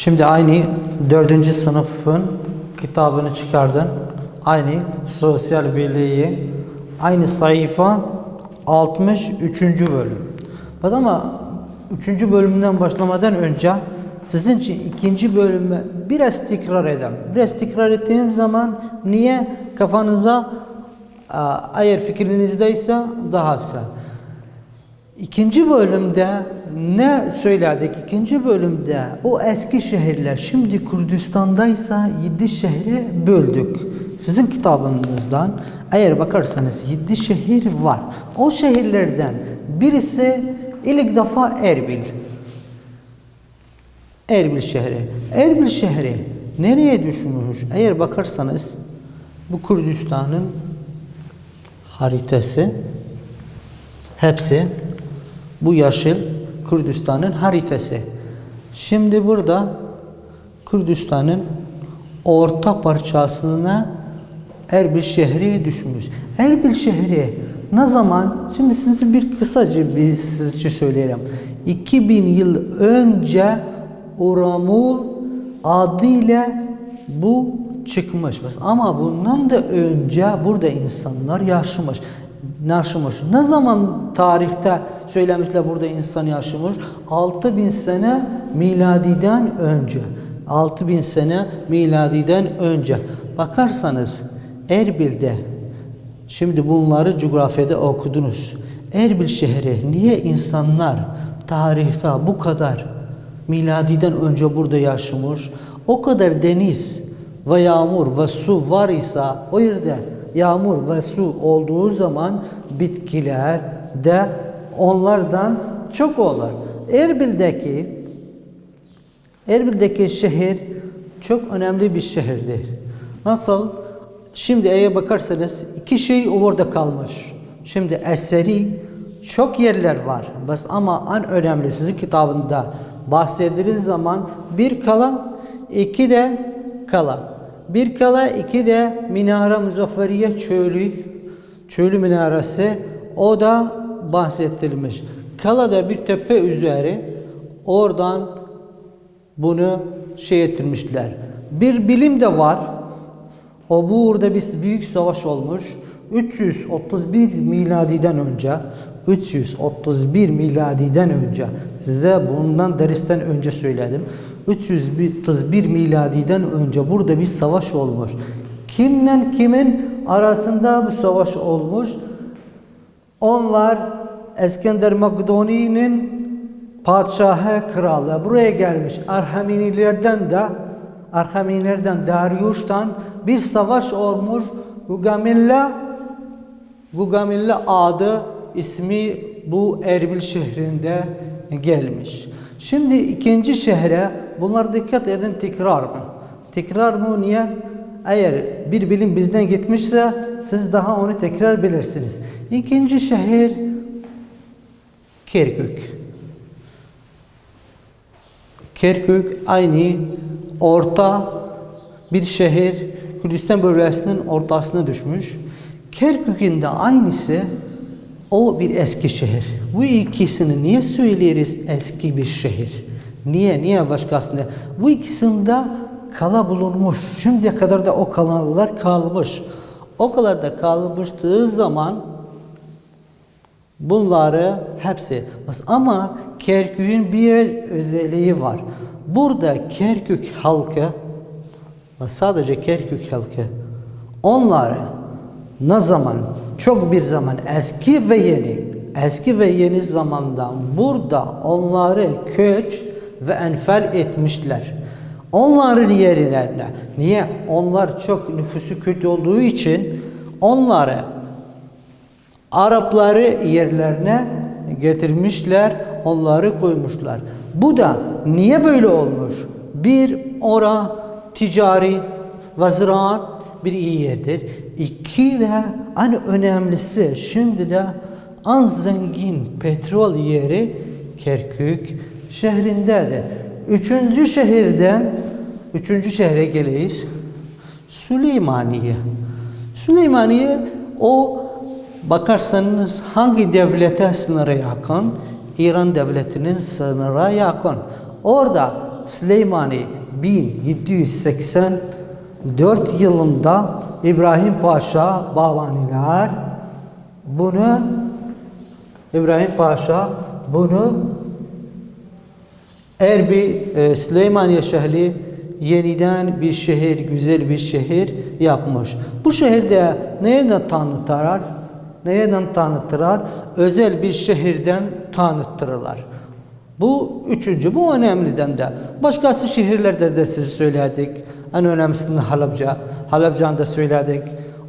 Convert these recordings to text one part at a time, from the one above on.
Şimdi aynı 4. sınıfın kitabını çıkardın. Aynı sosyal birliği. Aynı sayfa 63. bölüm. Bak ama 3. bölümden başlamadan önce sizin için 2. bölümü biraz tekrar edelim. Biraz tekrar ettiğim zaman niye kafanıza eğer fikrinizdeyse daha güzel. 2. bölümde ne söyledik? 2. bölümde o eski şehirler şimdi Kürdistan'daysa 7 şehre böldük. Sizin kitabınızdan eğer bakarsanız 7 şehir var. O şehirlerden birisi ilk defa Erbil. Erbil şehri. Erbil şehri nereye düşmüş? Eğer bakarsanız bu Kürdistan'ın haritası hepsi bu yeşil Kürdistan'ın haritası. Şimdi burada Kürdistan'ın orta parçasına Erbil şehri düşmüş. Erbil şehri ne zaman? Şimdi size bir kısaca sizce söyleyelim. 2000 yıl önce Uramul adıyla bu çıkmış. Ama bundan da önce burada insanlar yaşamış. Ne zaman tarihte söylemişler burada insan yaşamış? 6000 sene miladiden önce. 6000 sene miladiden önce. Bakarsanız Erbil'de, şimdi bunları coğrafyada okudunuz. Erbil şehri niye insanlar tarihte bu kadar miladiden önce burada yaşamış? O kadar deniz ve yağmur ve su var ise o yerde yağmur ve su olduğu zaman bitkiler de onlardan çok olur. Erbil'deki şehir çok önemli bir şehirdir. Nasıl? Şimdi eğer bakarsanız 2 şey orada kalmış. Şimdi eseri çok yerler var. Ama en önemli sizin kitabında bahsedildiği zaman bir kala, 2 de kala. Bir kala, 2 de Minare Muzafferiye çölü minaresi, o da bahsedilmiş. Kala'da bir tepe üzeri, oradan bunu ettirmişler. Bir bilim de var. O burada bir büyük savaş olmuş. 331 miladiden önce. 331 miladiden önce. Size bundan dersten önce söyledim. 331 miladiden önce burada bir savaş olmuş. Kimle kimin arasında bu savaş olmuş? Onlar İskender Makedoni'nin padişahı, kralı buraya gelmiş. Arhamenilerden Darius'tan bir savaş olmuş. Gugamilla adı ismi bu Erbil şehrinde gelmiş. Şimdi 2. şehre bunlar dikkat edin, tekrar mı? Tekrar mı? Niye? Eğer bir bilim bizden gitmişse siz daha onu tekrar bilirsiniz. 2. şehir Kerkük. Kerkük aynı orta bir şehir, Kürdistan bölgesinin ortasına düşmüş. Kerkük'ün de aynısı o bir eski şehir. Bu ikisini niye söyleriz eski bir şehir? Niye başkasında? Bu ikisinde kala bulunmuş. Şimdiye kadar da o kalalar kalmış. O kadar da kalmıştığı zaman bunları hepsi. Ama Kerkük'ün bir özelliği var. Burada Kerkük halkı, sadece Kerkük halkı, onları ne zaman, çok bir zaman eski ve yeni zamanda burada onları köç ve enfal etmişler. Onların yerlerine, niye? Onlar çok nüfusu kötü olduğu için onları Arapları yerlerine getirmişler, onları koymuşlar. Bu da niye böyle olmuş? Bir, ora ticari ve ziraat bir iyi yerdir. 2 de en önemlisi şimdi de en zengin petrol yeri Kerkük şehrindedir. 3. şehre geleyiz. Süleymaniye. Süleymaniye o bakarsanız hangi devlete sınıra yakın? İran devletinin sınıra yakın. Orada Süleymani 1784 yılında İbrahim Paşa Babaniler bunu Erbil Süleymaniye şehri yeniden bir şehir, güzel bir şehir yapmış. Bu şehirde neyden tanıtırlar? Neyden tanıtırlar? Özel bir şehirden tanıtırlar. Bu üçüncü, bu önemliden de. Başkası şehirlerde de size söyledik. En önemlisini Halabca. Halabca'nı da söyledik.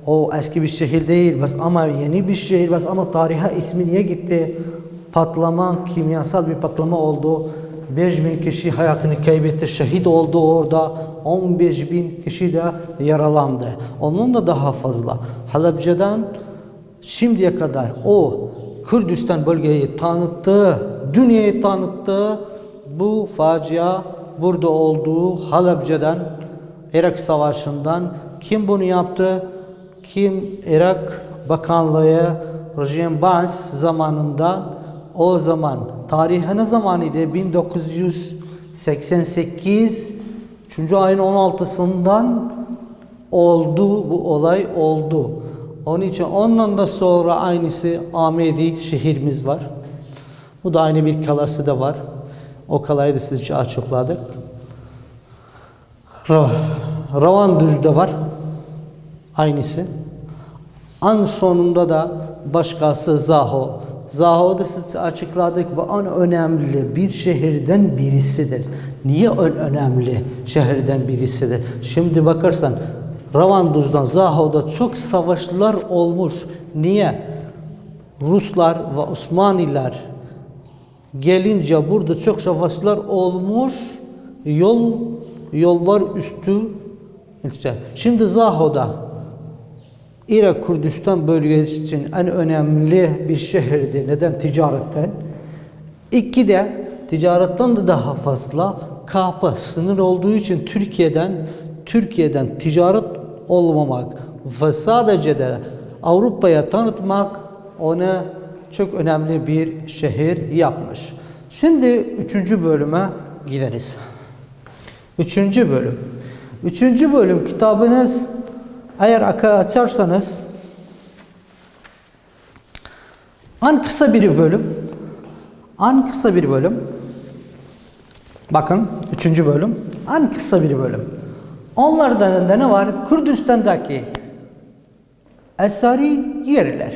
O eski bir şehir değil bas ama yeni bir şehir bas ama tarihe ismi niye gitti? Patlama, kimyasal bir patlama oldu. 5.000 kişi hayatını kaybetti, şehit oldu orada. 15.000 kişi de yaralandı. Onun da daha fazla. Halabca'dan şimdiye kadar o Kürdistan bölgeyi tanıttı, dünyayı tanıttı. Bu facia burada olduğu Halabca'dan, Irak Savaşı'ndan kim bunu yaptı? Kim? Irak Bakanlığı Rejim Bas zamanında, o zaman tarihi ne zamanıydı? 1988 3. ayın 16'sından oldu, bu olay oldu. Onun için ondan da sonra aynısı Ahmedi şehrimiz var. Bu da aynı bir kalası da var. O kalayı da sizce açıkladık. Ravanduz'da var. Aynısı. En sonunda da başkası Zaho. Zaho'da size açıkladık. Bu en önemli bir şehirden birisidir. Niye en önemli şehirden birisidir? Şimdi bakarsan Ravanduz'dan Zaho'da çok savaşlar olmuş. Niye? Ruslar ve Osmanlılar gelince burada çok savaşlar olmuş. Yollar üstü. İşte şimdi Zaho'da Irak Kürdistan bölgesi için en önemli bir şehirdi. Neden? Ticaretten. İki de ticaretten de daha fazla kapı sınır olduğu için Türkiye'den ticaret olmamak ve sadece de Avrupa'ya tanıtmak onu çok önemli bir şehir yapmış. Şimdi 3. bölüme gideriz. 3. bölüm. 3. bölüm kitabınız eğer açarsanız en kısa bir bölüm. Bakın 3. bölüm en kısa bir bölüm. Onlardan da ne var? Kürdistan'daki eseri yerler.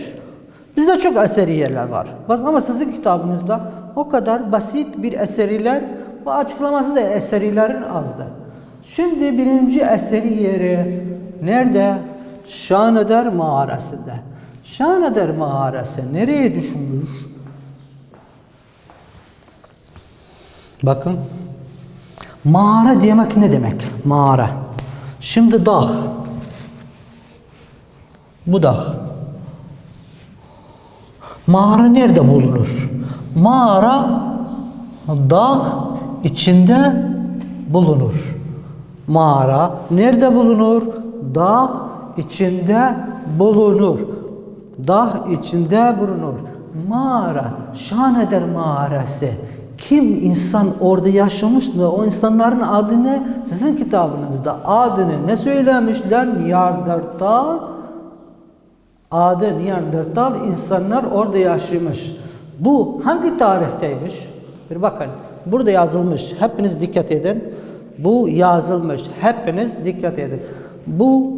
Bizde çok eseri yerler var. Ama sizin kitabınızda o kadar basit bir eseriler ve açıklaması da eserilerin azdı. Şimdi birinci eseri yeri nerede? Şaneder mağarasında. Şaneder mağarası nereye düşmüş? Bakın. Mağara demek ne demek? Mağara. Şimdi dağ. Bu dağ. Mağara nerede bulunur? Mağara dağ içinde bulunur. Mağara nerede bulunur? Dağ içinde bulunur. Dağ içinde bulunur. Mağara, Şaneder mağarası. Kim insan orada yaşamış mı? O insanların adını sizin kitabınızda adını ne söylemişler? Neandertal. Adı Neandertal insanlar orada yaşamış. Bu hangi tarihteymiş? Bir bakın. Burada yazılmış. Hepiniz dikkat edin. Bu yazılmış. Hepiniz dikkat edin. Bu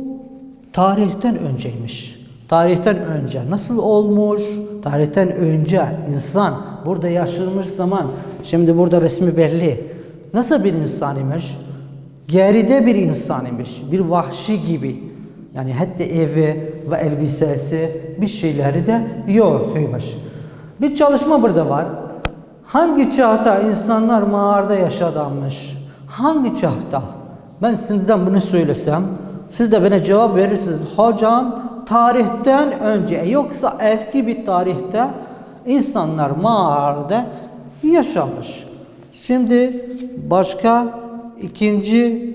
tarihten önceymiş. Tarihten önce nasıl olmuş? Tarihten önce insan burada yaşamış zaman, şimdi burada resmi belli. Nasıl bir insan imiş? Geride bir insan imiş. Bir vahşi gibi. Yani hatta evi ve elbisesi bir şeyleri de yokmuş. Bir çalışma burada var. Hangi çağda insanlar mağarada yaşadanmış? Hangi çağda? Ben sizden bunu söylesem, siz de bana cevap verirsiniz. Hocam tarihten önce, yoksa eski bir tarihte insanlar mağarada yaşamış. Şimdi başka ikinci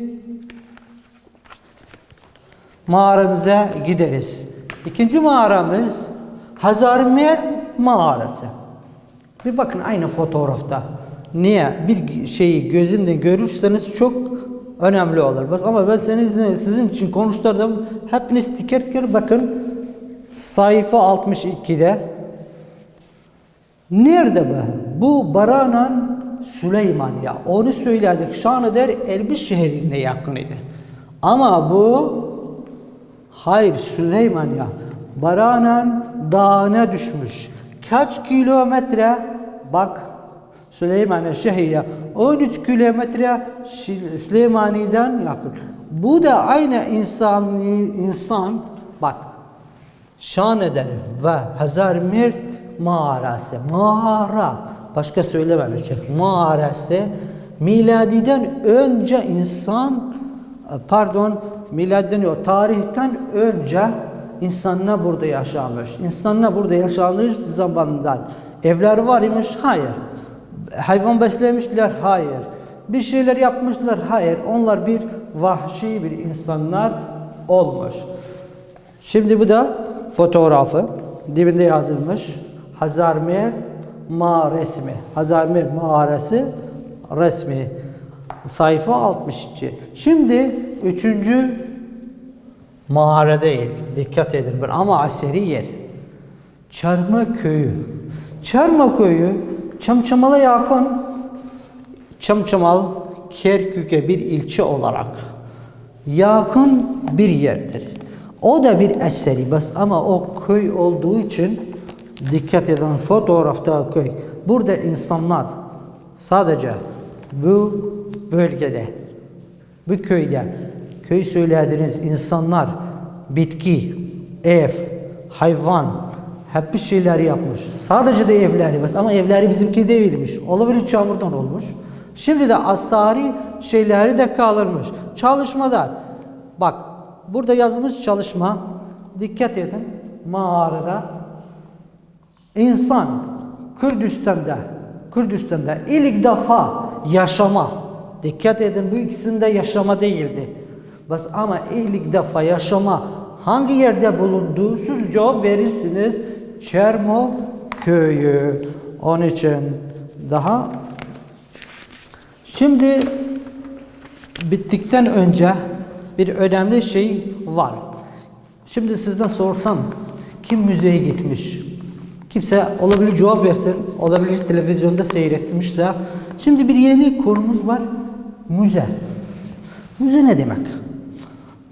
mağaramıza gideriz. İkinci mağaramız Hazarmer mağarası. Bir bakın aynı fotoğrafta. Niye? Bir şeyi gözünle görürseniz çok önemli olur. Bas ama ben sizin için konuşturdım. Hepiniz teker teker bakın. Sayfa 62'de. Nerede be? Bu Baranan Süleyman ya. Onu söyledik. Şanıder Erbil şehrine yakın idi. Ama bu hayır Süleyman ya. Baranan dağına düşmüş. Kaç kilometre? Bak Süleyman şehri 13 kilometre Süleymani'den yakın. Bu da aynı insan bak Şanıder ve Hazarmert mağarası. Mağara. Başka söylememişim. Mağarası miladiden önce miladiden tarihten önce insanlar burada yaşamış. İnsanlar burada yaşanmış zamandan. Evler var imiş? Hayır. Hayvan beslemişler? Hayır. Bir şeyler yapmışlar? Hayır. Onlar bir vahşi bir insanlar olmuş. Şimdi bu da fotoğrafı. Dibinde yazılmış. Hazarmert resmi. Hazarmert mağarası resmi. Sayfa 62. Şimdi 3. mağara değil. Dikkat edin. Ama aseri yer. Çarmıköyü. Çarmıköyü Çamçamal'a yakın. Çamçamal Kerkük'e bir ilçe olarak yakın bir yerdir. O da bir eseri ama o köy olduğu için dikkat edin fotoğrafta köy. Burada insanlar sadece bu bölgede, bu köyde, köy söylediğiniz insanlar bitki, ev, hayvan hep bir şeyler yapmış. Sadece de evleri ama evleri bizimki değilmiş. Olabilir çamurdan olmuş. Şimdi de asari şeyleri de kalırmış. Çalışmalar. Bak burada yazmış çalışma. Dikkat edin. Mağarada insan Kürdistan'da ilk defa yaşama. Dikkat edin bu ikisinde yaşama değildi. Ama ilk defa yaşama hangi yerde bulunduğu siz cevap verirsiniz. Çermoköy'ü. Onun için daha şimdi bittikten önce bir önemli şey var. Şimdi sizden sorsam kim müzeye gitmiş? Kimse olabilir cevap versin. Olabilir televizyonda seyretmişse. Şimdi bir yeni konumuz var. Müze. Müze ne demek?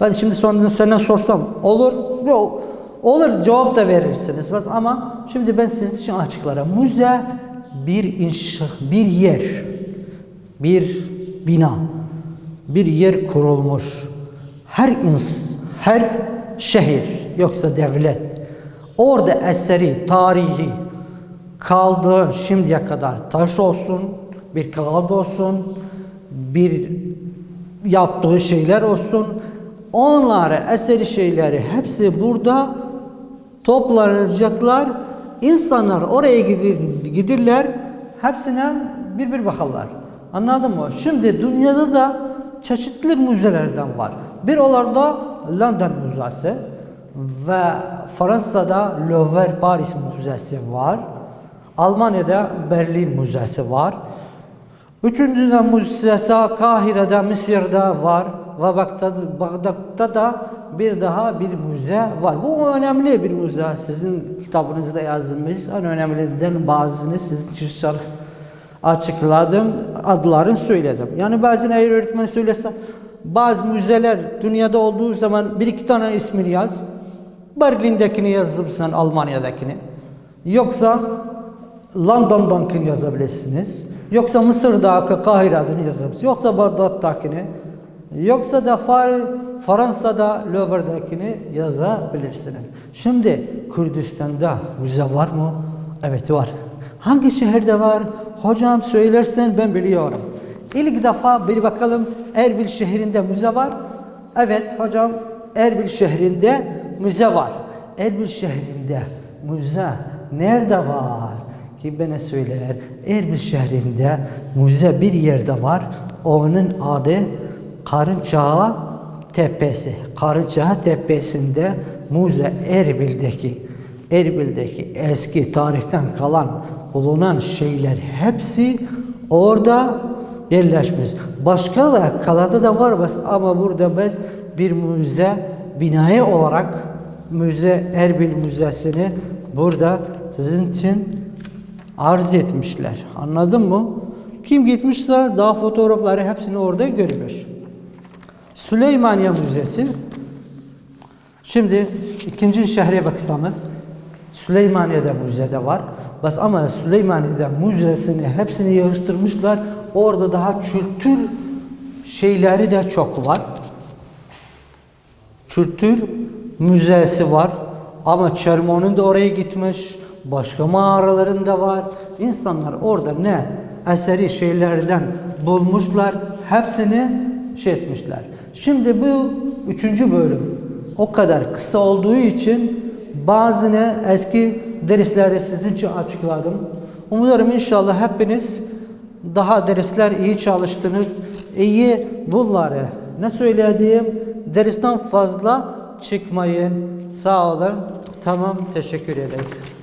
Ben şimdi sonra senden sorsam olur. Yok. Olur cevap da verirsiniz. Ama şimdi ben sizin için açıklarım. Müze bir yer, bir bina, bir yer kurulmuş. Her şehir yoksa devlet orada eseri, tarihi kaldı şimdiye kadar taş olsun, bir kağıt olsun, bir yaptığı şeyler olsun. Onları, eseri şeyleri hepsi burada toplanacaklar. İnsanlar oraya gidirler. Hepsine bir bakarlar. Anladın mı? Şimdi dünyada da çeşitli müzelerden var. Bir onlarda London Müzesi ve Fransa'da Louvre Paris Müzesi var. Almanya'da Berlin Müzesi var. Üçüncüden müzesi Kahire'de, Mısır'da var. Ve Bağdat'ta da bir müze var. Bu önemli bir müze. Sizin kitabınızda yazılmış. En önemliden bazısını sizin için açıkladım. Adlarını söyledim. Yani bazen eğer öğretmen söylese bazı müzeler dünyada olduğu zaman bir iki tane ismini yaz. Berlin'dekini yazırsan Almanya'dakini. Yoksa London'dakini yazabilirsiniz. Yoksa Mısır'daki Kahire'dekini yazabilirsiniz. Yoksa Bağdat'takini. Yoksa da Fransa'da Louvre'dakini yazabilirsiniz. Şimdi Kürdistan'da müze var mı? Evet var. Hangi şehirde var? Hocam söylersen ben biliyorum. İlk defa bir bakalım Erbil şehrinde müze var. Evet hocam Erbil şehrinde müze var. Erbil şehrinde müze nerede var? Kim bana söyler? Erbil şehrinde müze bir yerde var. Onun adı Karınçağı Tepesi. Karınçağı Tepesi'nde müze Erbil'deki eski tarihten kalan bulunan şeyler hepsi orada yerleşmiş. Başka da Kala'da da var ama burada biz bir müze binayı olarak Müze Erbil Müzesi'ni burada sizin için arz etmişler. Anladın mı? Kim gitmişler daha fotoğrafları hepsini orada görmüş. Süleymaniye Müzesi. Şimdi ikinci şehre baksanız Süleymaniye'de müzede var. Ama Süleymaniye'de müzesini hepsini yarıştırmışlar. Orada daha kültür şeyleri de çok var. Kültür müzesi var. Ama Çermon'un da oraya gitmiş. Başka mağaralarında var. İnsanlar orada ne eseri şeylerden bulmuşlar. Hepsini etmişler. Şimdi bu 3. bölüm o kadar kısa olduğu için bazı eski dersleri sizin için açıkladım. Umuyorum inşallah hepiniz daha dersler iyi çalıştınız. İyi bunları ne söylediğim dersten fazla çıkmayın. Sağ olun. Tamam, teşekkür ederiz.